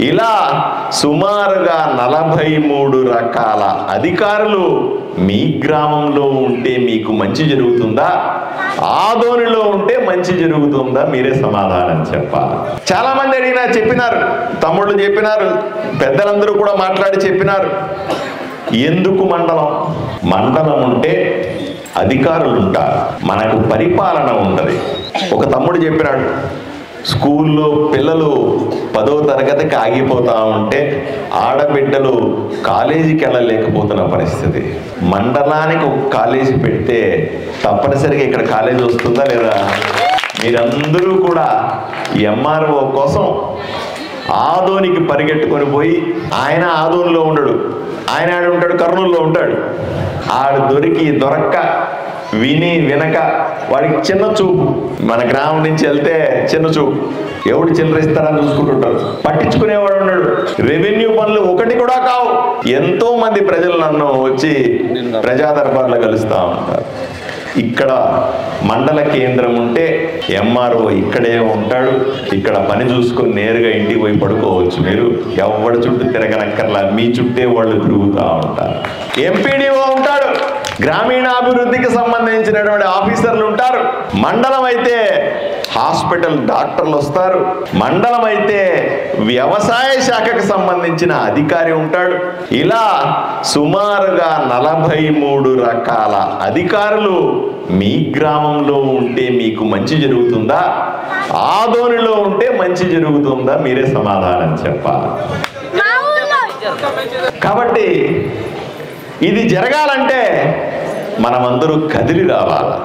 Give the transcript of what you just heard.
ఇలా సుమారుగా 43 రకాల అధికారులు మీ గ్రామంలో ఉంటే మీకు మంచి జరుగుతుందా, ఆదోనిలో ఉంటే మంచి జరుగుతుందా? మీరే సమాధానం చెప్పాలి. చాలా మంది అడిగినా చెప్పినారు, తమ్ముళ్ళు చెప్పినారు, పెద్దలందరూ కూడా మాట్లాడి చెప్పినారు. ఎందుకు మండలం? మండలం ఉంటే అధికారులు ఉంటారు, మనకు పరిపాలన ఉంటుంది. ఒక తమ్ముడు చెప్పినాడు, స్కూల్లో పిల్లలు 10వ తరగతికి ఆగిపోతా ఉంటే ఆడబిడ్డలు కాలేజీకి వెళ్ళలేకపోతున్న పరిస్థితి. మండలానికి ఒక కాలేజీ పెడితే తప్పనిసరిగా ఇక్కడ కాలేజీ వస్తుందా లేదా? మీరందరూ కూడా ఎంఆర్ఓ కోసం ఆదోనికి పరిగెట్టుకొని పోయి, ఆయన ఆదోనిలో ఉండడు, ఆయన ఆడ ఉంటాడు, కర్నూలులో ఉంటాడు. ఆడు దొరక్క విని వినక వాడికి చిన్న చూపు. మన గ్రామం నుంచి వెళ్తే చిన్న చూపు, ఎవడు చిల్లరిస్తాడని చూసుకుంటుంటారు, పట్టించుకునేవాడు ఉన్నాడు. రెవెన్యూ పనులు ఒకటి కూడా కావు. ఎంతో మంది ప్రజలు నన్ను వచ్చి ప్రజా దర్బార్లో కలుస్తూ ఉంటారు. ఇక్కడ మండల కేంద్రం ఉంటే ఎంఆర్ఓ ఇక్కడే ఉంటాడు, ఇక్కడ పని చూసుకొని నేరుగా ఇంటికి పోయి పడుకోవచ్చు. మీరు ఎవరి చుట్టూ తిరగనక్కర్లా, మీ చుట్టే వాళ్ళు తిరుగుతూ ఉంటారు. ఎంపీడీఓ ఉంటాడు, గ్రామీణాభివృద్ధికి సంబంధించినటువంటి ఆఫీసర్లు ఉంటారు. మండలం అయితే హాస్పిటల్ డాక్టర్లు వస్తారు. మండలం అయితే వ్యవసాయ శాఖకు సంబంధించిన అధికారి ఉంటాడు. ఇలా సుమారుగా 43 రకాల అధికారులు మీ గ్రామంలో ఉంటే మీకు మంచి జరుగుతుందా, ఆదోనిలో ఉంటే మంచి జరుగుతుందా? మీరే సమాధానం చెప్పాలి. కాబట్టి ఇది జరగాలంటే మనమందరూ కదిలి రావాలి.